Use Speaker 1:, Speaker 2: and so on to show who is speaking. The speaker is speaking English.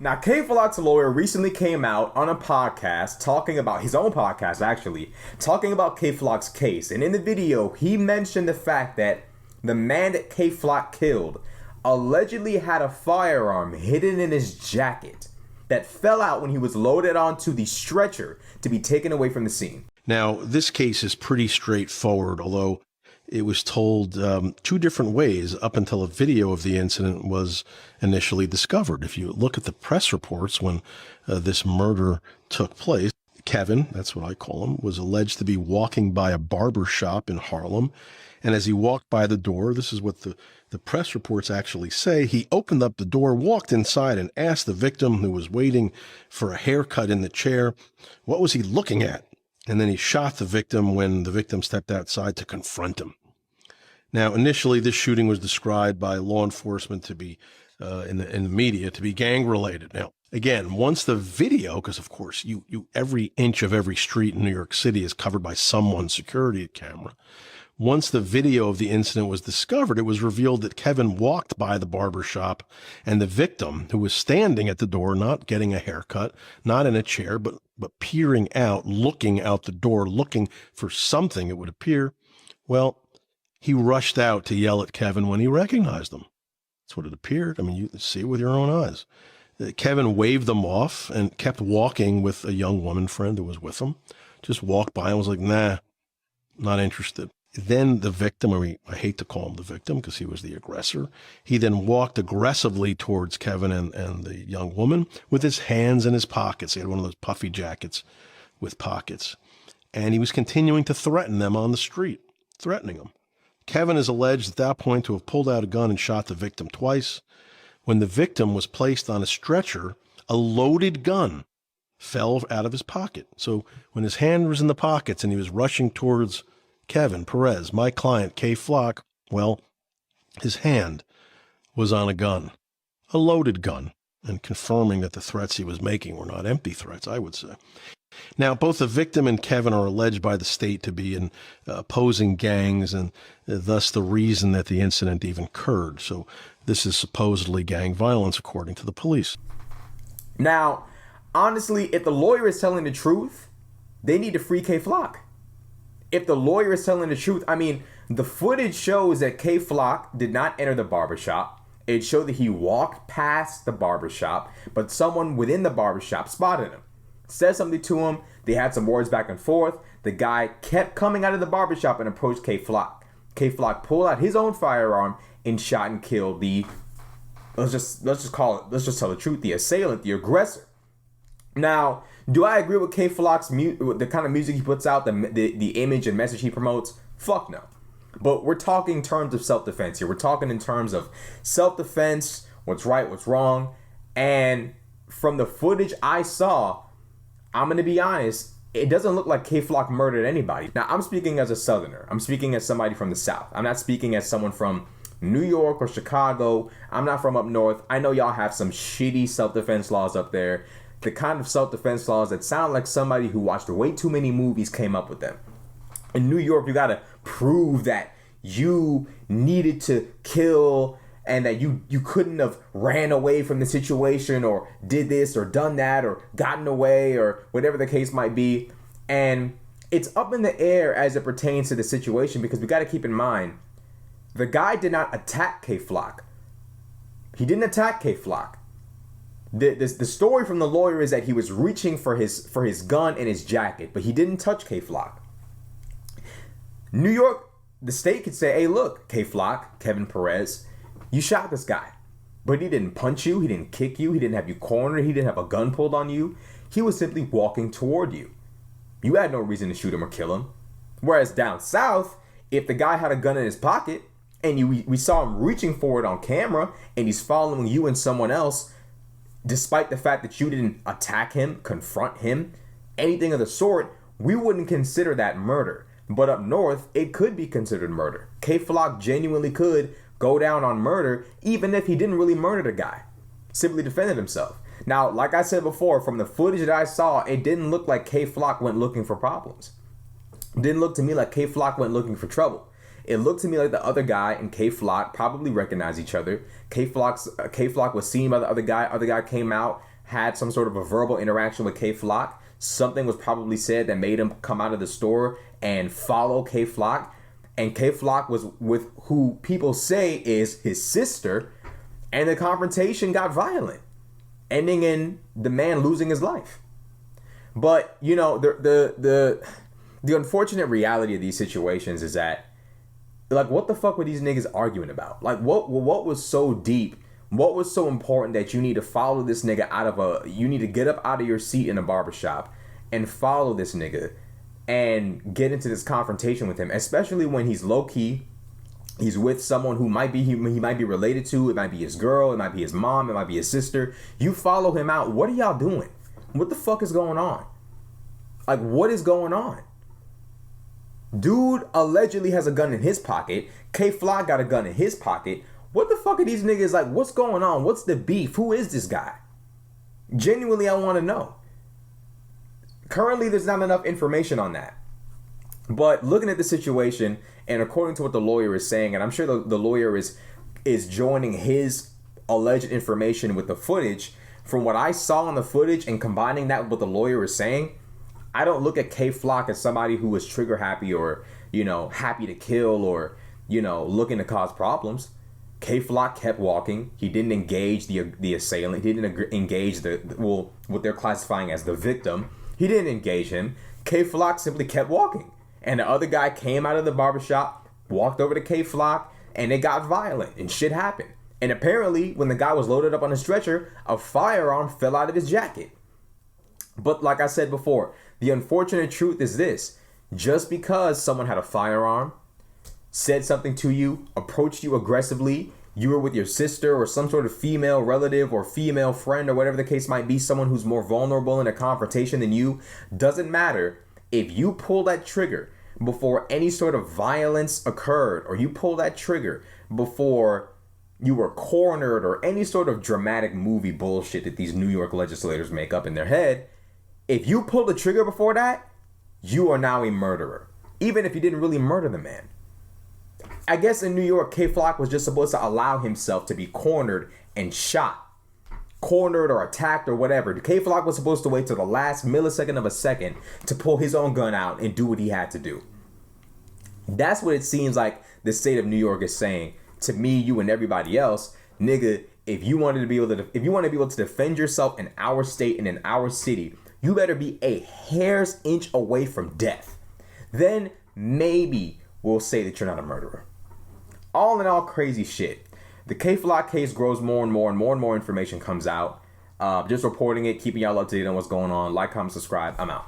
Speaker 1: Now, KAYFLOCK's lawyer recently came out on a podcast talking about his own podcast, actually, talking about KAYFLOCK's case. And in the video, he mentioned the fact that the man that KAYFLOCK killed allegedly had a firearm hidden in his jacket that fell out when he was loaded onto the stretcher to be taken away from the scene.
Speaker 2: Now, this case is pretty straightforward, although it was told two different ways up until a video of the incident was initially discovered. If you look at the press reports when this murder took place, Kevin, that's what I call him, was alleged to be walking by a barber shop in Harlem. And as he walked by the door, this is what the press reports actually say, he opened up the door, walked inside, and asked the victim, who was waiting for a haircut in the chair, what was he looking at? And then he shot the victim when the victim stepped outside to confront him. Now, initially, this shooting was described by law enforcement to be, in the media, to be gang-related. Now, again, once the video, because of course, every inch of every street in New York City is covered by someone's security camera. Once the video of the incident was discovered, it was revealed that Kevin walked by the barber shop, and the victim, who was standing at the door, not getting a haircut, not in a chair, but peering out, looking out the door, looking for something, it would appear, well, he rushed out to yell at Kevin when he recognized him. That's what it appeared. I mean, you see it with your own eyes. Kevin waved them off and kept walking with a young woman friend who was with him. Just walked by and was like, nah, not interested. Then the victim, I hate to call him the victim because he was the aggressor, he then walked aggressively towards Kevin and the young woman with his hands in his pockets. He had one of those puffy jackets with pockets. And he was continuing to threaten them on the street, threatening them. Kevin is alleged at that point to have pulled out a gun and shot the victim twice. When the victim was placed on a stretcher, a loaded gun fell out of his pocket. So when his hand was in the pockets and he was rushing towards Kevin Perez, my client, KAYFLOCK, well, his hand was on a gun, a loaded gun, and confirming that the threats he was making were not empty threats, I would say. Now, both the victim and Kevin are alleged by the state to be in opposing gangs, and thus the reason that the incident even occurred. So this is supposedly gang violence, according to the police.
Speaker 1: Now, honestly, if the lawyer is telling the truth, they need to free KAYFLOCK. If the lawyer is telling the truth, I mean, the footage shows that KAYFLOCK did not enter the barbershop. It showed that he walked past the barbershop, but someone within the barbershop spotted him, said something to him. They had some words back and forth. The guy kept coming out of the barbershop and approached KAYFLOCK. KAYFLOCK pulled out his own firearm and shot and killed let's just tell the truth, the assailant, the aggressor. Now, do I agree with KAYFLOCK's the kind of music he puts out, the image and message he promotes? Fuck no. But we're talking in terms of self-defense here. We're talking in terms of self-defense, what's right, what's wrong. And from the footage I saw, I'm going to be honest, it doesn't look like KAYFLOCK murdered anybody. Now, I'm speaking as a Southerner. I'm speaking as somebody from the South. I'm not speaking as someone from New York or Chicago. I'm not from up north. I know y'all have some shitty self-defense laws up there. The kind of self-defense laws that sound like somebody who watched way too many movies came up with them. In New York, you got to prove that you needed to kill and that you couldn't have ran away from the situation or did this or done that or gotten away or whatever the case might be. And it's up in the air as it pertains to the situation because we got to keep in mind, the guy did not attack KAYFLOCK. He didn't attack KAYFLOCK. The story from the lawyer is that he was reaching for his gun in his jacket, but he didn't touch KAYFLOCK. New York, the state could say, hey, look, KAYFLOCK, Kevin Perez, you shot this guy, but he didn't punch you, he didn't kick you, he didn't have you cornered, he didn't have a gun pulled on you. He was simply walking toward you. You had no reason to shoot him or kill him. Whereas down south, if the guy had a gun in his pocket and we saw him reaching for it on camera and he's following you and someone else, despite the fact that you didn't attack him, confront him, anything of the sort, we wouldn't consider that murder. But up north, it could be considered murder. KAYFLOCK genuinely could go down on murder, even if he didn't really murder the guy. Simply defended himself. Now, like I said before, from the footage that I saw, it didn't look like KAYFLOCK went looking for problems. It didn't look to me like KAYFLOCK went looking for trouble. It looked to me like the other guy and KAYFLOCK probably recognized each other. KAYFLOCK was seen by the other guy. Other guy came out, had some sort of a verbal interaction with KFLOK. Something was probably said that made him come out of the store and follow KFLOK. And KFLOK was with who people say is his sister. And the confrontation got violent, ending in the man losing his life. But, you know, the unfortunate reality of these situations is that, like, what the fuck were these niggas arguing about? Like, what was so deep? What was so important that you need to follow this nigga you need to get up out of your seat in a barbershop and follow this nigga and get into this confrontation with him, especially when he's low key, he's with someone who he might be related to, it might be his girl, it might be his mom, it might be his sister. You follow him out. What are y'all doing? What the fuck is going on? Like, what is going on? Dude allegedly has a gun in his pocket. KFLOK got a gun in his pocket. What the fuck are these niggas like? What's going on? What's the beef? Who is this guy? Genuinely, I want to know. Currently, there's not enough information on that. But looking at the situation, and according to what the lawyer is saying, and I'm sure the lawyer is joining his alleged information with the footage, from what I saw on the footage and combining that with what the lawyer is saying, I don't look at KFLOK as somebody who was trigger happy or, you know, happy to kill or, you know, looking to cause problems. KFLOK kept walking. He didn't engage the assailant. He didn't engage what they're classifying as the victim. He didn't engage him. KFLOK simply kept walking. And the other guy came out of the barbershop, walked over to KFLOK, and it got violent and shit happened. And apparently, when the guy was loaded up on a stretcher, a firearm fell out of his jacket. But like I said before, the unfortunate truth is this. Just because someone had a firearm, said something to you, approached you aggressively, you were with your sister or some sort of female relative or female friend or whatever the case might be, someone who's more vulnerable in a confrontation than you, doesn't matter. If you pull that trigger before any sort of violence occurred, or you pull that trigger before you were cornered or any sort of dramatic movie bullshit that these New York legislators make up in their head, if you pull the trigger before that, you are now a murderer. Even if you didn't really murder the man. I guess in New York, KFLOK was just supposed to allow himself to be cornered and shot. Cornered or attacked or whatever. KFLOK was supposed to wait till the last millisecond of a second to pull his own gun out and do what he had to do. That's what it seems like the state of New York is saying to me, you, and everybody else. Nigga, if you want to be able to defend yourself in our state and in our city, you better be a hair's inch away from death. Then maybe we'll say that you're not a murderer. All in all, crazy shit. The KAYFLOCK case grows more and more and more and more information comes out. Just reporting it, keeping y'all up to date on what's going on. Like, comment, subscribe. I'm out.